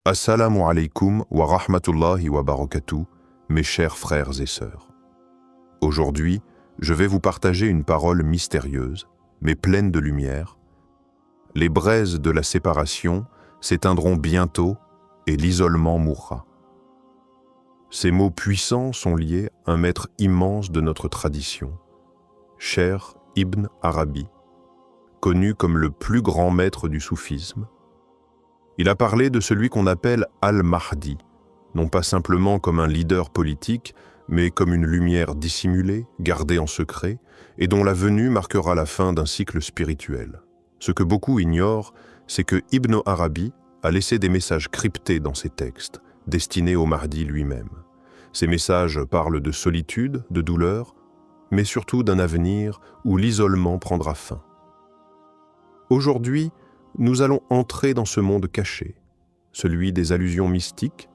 Assalamu alaikum wa rahmatullahi wa barakatuh, mes chers frères et sœurs. Aujourd'hui, je vais vous partager une parole mystérieuse, mais pleine de lumière. Les braises de la séparation s'éteindront bientôt et l'isolement mourra. Ces mots puissants sont liés à un maître immense de notre tradition, Cheikh Ibn Arabi, connu comme le plus grand maître du soufisme. Il a parlé de celui qu'on appelle Al-Mahdi, non pas simplement comme un leader politique, mais comme une lumière dissimulée, gardée en secret, et dont la venue marquera la fin d'un cycle spirituel. Ce que beaucoup ignorent, c'est que Ibn Arabi a laissé des messages cryptés dans ses textes, destinés au Mahdi lui-même. Ces messages parlent de solitude, de douleur, mais surtout d'un avenir où l'isolement prendra fin. Aujourd'hui, nous allons entrer dans ce monde caché, celui des allusions mystiques,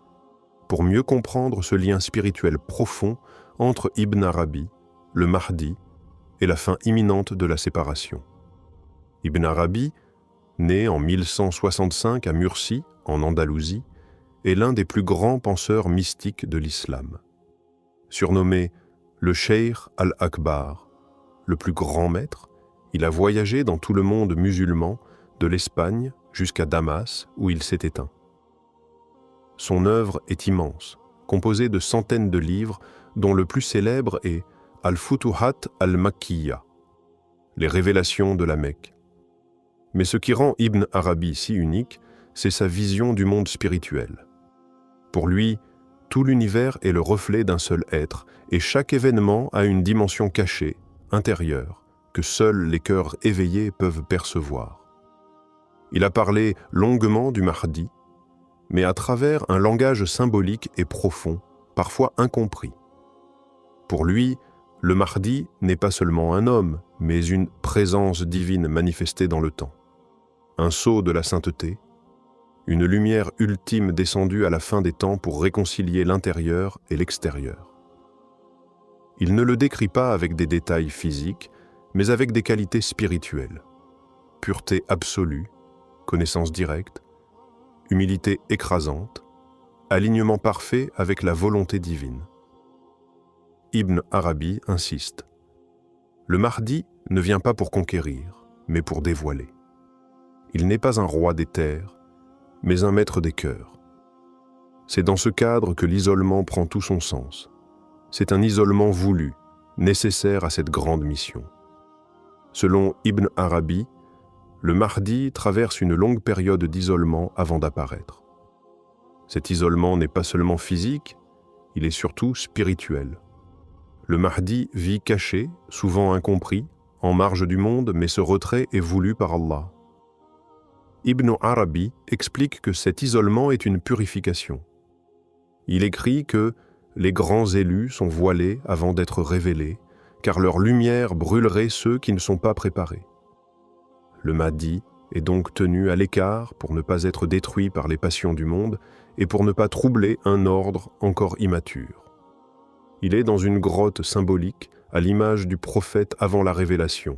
pour mieux comprendre ce lien spirituel profond entre Ibn Arabi, le Mahdi et la fin imminente de la séparation. Ibn Arabi, né en 1165 à Murcie, en Andalousie, est l'un des plus grands penseurs mystiques de l'islam. Surnommé le Cheikh al-Akbar, le plus grand maître, il a voyagé dans tout le monde musulman, de l'Espagne jusqu'à Damas, où il s'est éteint. Son œuvre est immense, composée de centaines de livres, dont le plus célèbre est Al-Futuhat al-Makkiyya, les révélations de la Mecque. Mais ce qui rend Ibn Arabi si unique, c'est sa vision du monde spirituel. Pour lui, tout l'univers est le reflet d'un seul être, et chaque événement a une dimension cachée, intérieure, que seuls les cœurs éveillés peuvent percevoir. Il a parlé longuement du Mahdi, mais à travers un langage symbolique et profond, parfois incompris. Pour lui, le Mahdi n'est pas seulement un homme, mais une présence divine manifestée dans le temps. Un sceau de la sainteté, une lumière ultime descendue à la fin des temps pour réconcilier l'intérieur et l'extérieur. Il ne le décrit pas avec des détails physiques, mais avec des qualités spirituelles. Pureté absolue, connaissance directe, humilité écrasante, alignement parfait avec la volonté divine. Ibn Arabi insiste. Le Mahdi ne vient pas pour conquérir, mais pour dévoiler. Il n'est pas un roi des terres, mais un maître des cœurs. C'est dans ce cadre que l'isolement prend tout son sens. C'est un isolement voulu, nécessaire à cette grande mission. Selon Ibn Arabi, le Mahdi traverse une longue période d'isolement avant d'apparaître. Cet isolement n'est pas seulement physique, il est surtout spirituel. Le Mahdi vit caché, souvent incompris, en marge du monde, mais ce retrait est voulu par Allah. Ibn Arabi explique que cet isolement est une purification. Il écrit que les grands élus sont voilés avant d'être révélés, car leur lumière brûlerait ceux qui ne sont pas préparés. Le Mahdi est donc tenu à l'écart pour ne pas être détruit par les passions du monde et pour ne pas troubler un ordre encore immature. Il est dans une grotte symbolique à l'image du prophète avant la révélation.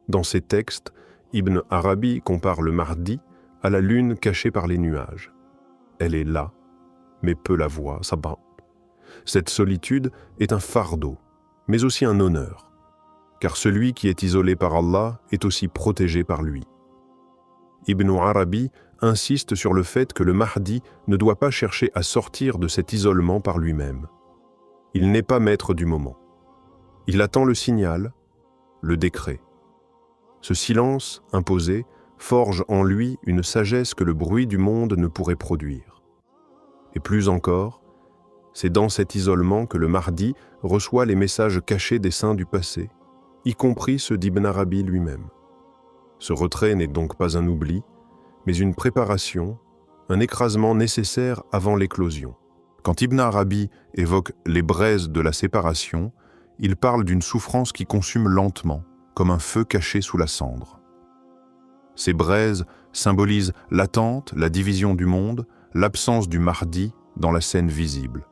Dans ses textes, Ibn Arabi compare le Mahdi à la lune cachée par les nuages. Elle est là, mais peu la voit, sabah. Cette solitude est un fardeau, mais aussi un honneur. Car celui qui est isolé par Allah est aussi protégé par lui. Ibn Arabi insiste sur le fait que le Mahdi ne doit pas chercher à sortir de cet isolement par lui-même. Il n'est pas maître du moment. Il attend le signal, le décret. Ce silence imposé forge en lui une sagesse que le bruit du monde ne pourrait produire. Et plus encore, c'est dans cet isolement que le Mahdi reçoit les messages cachés des saints du passé, y compris ceux d'Ibn Arabi lui-même. Ce retrait n'est donc pas un oubli, mais une préparation, un écrasement nécessaire avant l'éclosion. Quand Ibn Arabi évoque les braises de la séparation, il parle d'une souffrance qui consume lentement, comme un feu caché sous la cendre. Ces braises symbolisent l'attente, la division du monde, l'absence du Mahdi dans la scène visible.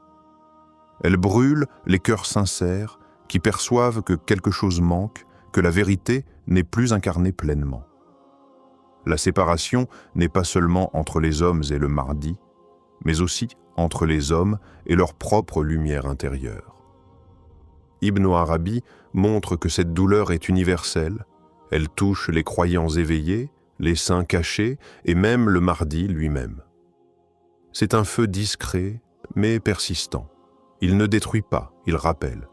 Elles brûlent les cœurs sincères, qui perçoivent que quelque chose manque, que la vérité n'est plus incarnée pleinement. La séparation n'est pas seulement entre les hommes et le Mahdi, mais aussi entre les hommes et leur propre lumière intérieure. Ibn Arabi montre que cette douleur est universelle, elle touche les croyants éveillés, les saints cachés et même le Mahdi lui-même. C'est un feu discret mais persistant. Il ne détruit pas, il rappelle.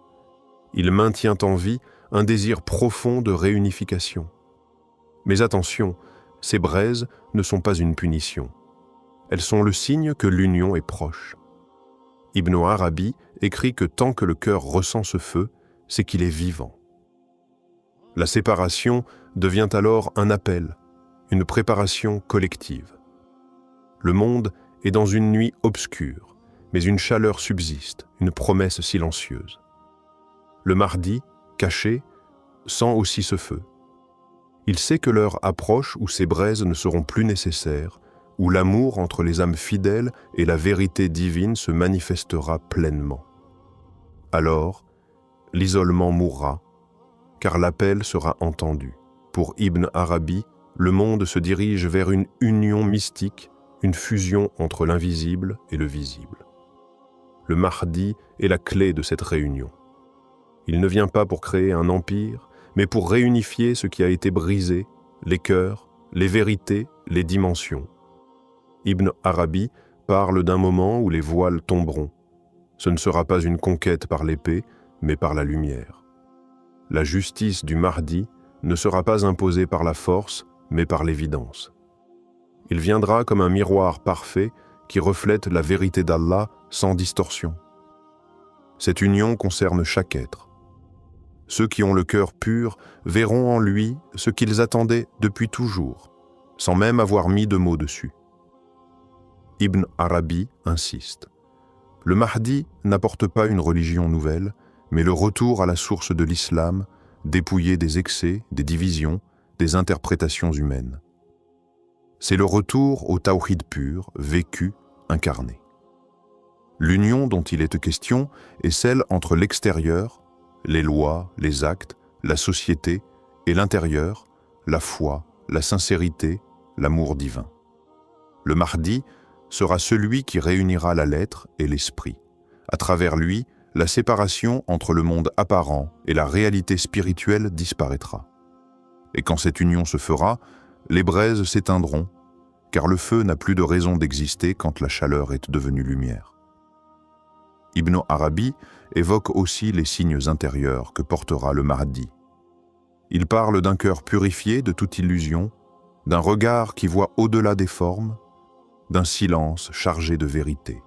Il maintient en vie un désir profond de réunification. Mais attention, ces braises ne sont pas une punition. Elles sont le signe que l'union est proche. Ibn Arabi écrit que tant que le cœur ressent ce feu, c'est qu'il est vivant. La séparation devient alors un appel, une préparation collective. Le monde est dans une nuit obscure, mais une chaleur subsiste, une promesse silencieuse. Le Mahdi, caché, sent aussi ce feu. Il sait que l'heure approche où ces braises ne seront plus nécessaires, où l'amour entre les âmes fidèles et la vérité divine se manifestera pleinement. Alors, l'isolement mourra, car l'appel sera entendu. Pour Ibn Arabi, le monde se dirige vers une union mystique, une fusion entre l'invisible et le visible. Le Mahdi est la clé de cette réunion. Il ne vient pas pour créer un empire, mais pour réunifier ce qui a été brisé, les cœurs, les vérités, les dimensions. Ibn Arabi parle d'un moment où les voiles tomberont. Ce ne sera pas une conquête par l'épée, mais par la lumière. La justice du Mahdi ne sera pas imposée par la force, mais par l'évidence. Il viendra comme un miroir parfait qui reflète la vérité d'Allah sans distorsion. Cette union concerne chaque être. Ceux qui ont le cœur pur verront en lui ce qu'ils attendaient depuis toujours, sans même avoir mis de mots dessus. Ibn Arabi insiste. Le Mahdi n'apporte pas une religion nouvelle, mais le retour à la source de l'islam, dépouillé des excès, des divisions, des interprétations humaines. C'est le retour au tawhid pur, vécu, incarné. L'union dont il est question est celle entre l'extérieur, les lois, les actes, la société, et l'intérieur, la foi, la sincérité, l'amour divin. Le Mahdi sera celui qui réunira la lettre et l'esprit. À travers lui, la séparation entre le monde apparent et la réalité spirituelle disparaîtra. Et quand cette union se fera, les braises s'éteindront, car le feu n'a plus de raison d'exister quand la chaleur est devenue lumière. Ibn Arabi évoque aussi les signes intérieurs que portera le Mahdi. Il parle d'un cœur purifié de toute illusion, d'un regard qui voit au-delà des formes, d'un silence chargé de vérité.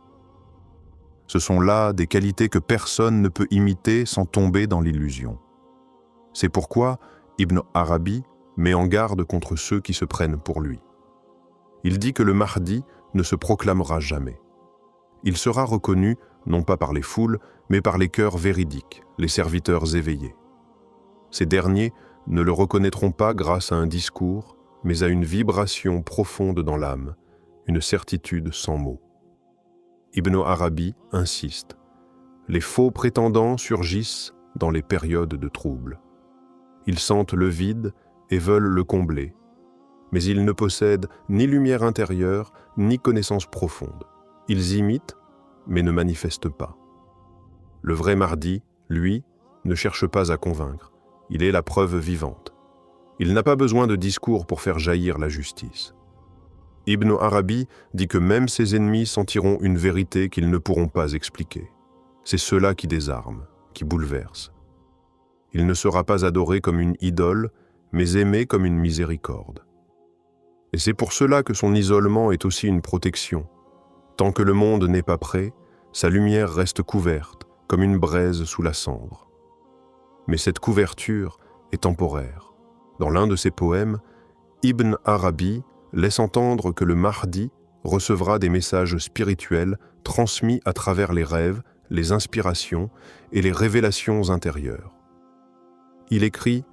Ce sont là des qualités que personne ne peut imiter sans tomber dans l'illusion. C'est pourquoi Ibn Arabi met en garde contre ceux qui se prennent pour lui. Il dit que le Mahdi ne se proclamera jamais. Il sera reconnu non pas par les foules, mais par les cœurs véridiques, les serviteurs éveillés. Ces derniers ne le reconnaîtront pas grâce à un discours, mais à une vibration profonde dans l'âme, une certitude sans mots. Ibn Arabi insiste. Les faux prétendants surgissent dans les périodes de trouble. Ils sentent le vide et veulent le combler, mais ils ne possèdent ni lumière intérieure, ni connaissance profonde. Ils imitent, mais ne manifestent pas. Le vrai Mahdi, lui, ne cherche pas à convaincre. Il est la preuve vivante. Il n'a pas besoin de discours pour faire jaillir la justice. Ibn Arabi dit que même ses ennemis sentiront une vérité qu'ils ne pourront pas expliquer. C'est cela qui désarme, qui bouleverse. Il ne sera pas adoré comme une idole, mais aimé comme une miséricorde. Et c'est pour cela que son isolement est aussi une protection. Tant que le monde n'est pas prêt, sa lumière reste couverte, comme une braise sous la cendre. Mais cette couverture est temporaire. Dans l'un de ses poèmes, Ibn Arabi laisse entendre que le Mahdi recevra des messages spirituels transmis à travers les rêves, les inspirations et les révélations intérieures. Il écrit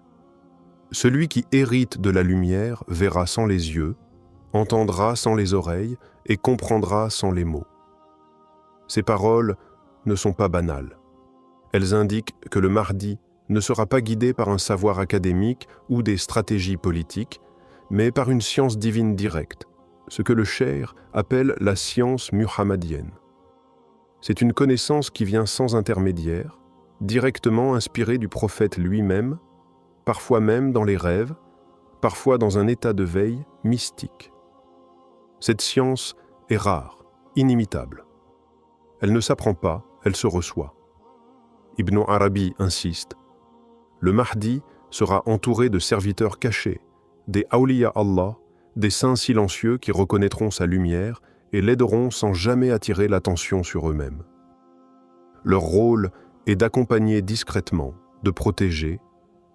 « Celui qui hérite de la lumière verra sans les yeux, entendra sans les oreilles et comprendra sans les mots. » Ces paroles ne sont pas banales. Elles indiquent que le Mahdi ne sera pas guidé par un savoir académique ou des stratégies politiques, mais par une science divine directe, ce que le cheikh appelle la science muhammadienne. C'est une connaissance qui vient sans intermédiaire, directement inspirée du prophète lui-même, parfois même dans les rêves, parfois dans un état de veille mystique. Cette science est rare, inimitable. Elle ne s'apprend pas, elle se reçoit. Ibn Arabi insiste. Le Mahdi sera entouré de serviteurs cachés, des awliya Allah, des saints silencieux qui reconnaîtront sa lumière et l'aideront sans jamais attirer l'attention sur eux-mêmes. Leur rôle est d'accompagner discrètement, de protéger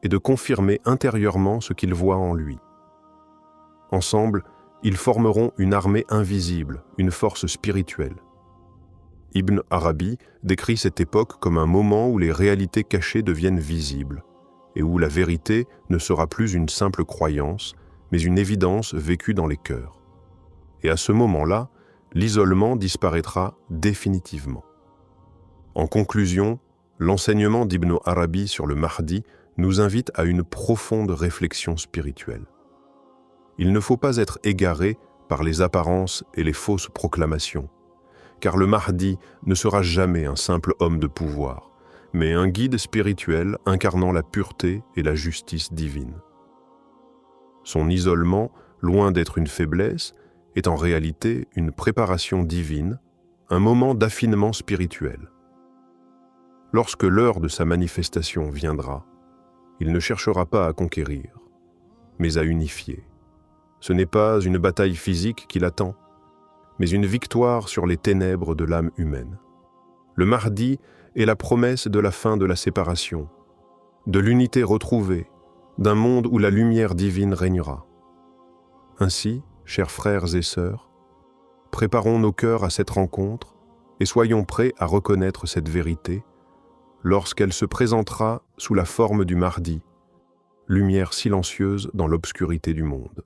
et de confirmer intérieurement ce qu'ils voient en lui. Ensemble, ils formeront une armée invisible, une force spirituelle. Ibn Arabi décrit cette époque comme un moment où les réalités cachées deviennent visibles et où la vérité ne sera plus une simple croyance, mais une évidence vécue dans les cœurs. Et à ce moment-là, l'isolement disparaîtra définitivement. En conclusion, l'enseignement d'Ibn Arabi sur le Mahdi nous invite à une profonde réflexion spirituelle. Il ne faut pas être égaré par les apparences et les fausses proclamations, car le Mahdi ne sera jamais un simple homme de pouvoir, mais un guide spirituel incarnant la pureté et la justice divine. Son isolement, loin d'être une faiblesse, est en réalité une préparation divine, un moment d'affinement spirituel. Lorsque l'heure de sa manifestation viendra, il ne cherchera pas à conquérir, mais à unifier. Ce n'est pas une bataille physique qui l'attend, mais une victoire sur les ténèbres de l'âme humaine. Le Mahdi est la promesse de la fin de la séparation, de l'unité retrouvée, d'un monde où la lumière divine régnera. Ainsi, chers frères et sœurs, préparons nos cœurs à cette rencontre et soyons prêts à reconnaître cette vérité lorsqu'elle se présentera sous la forme du Mahdi, lumière silencieuse dans l'obscurité du monde.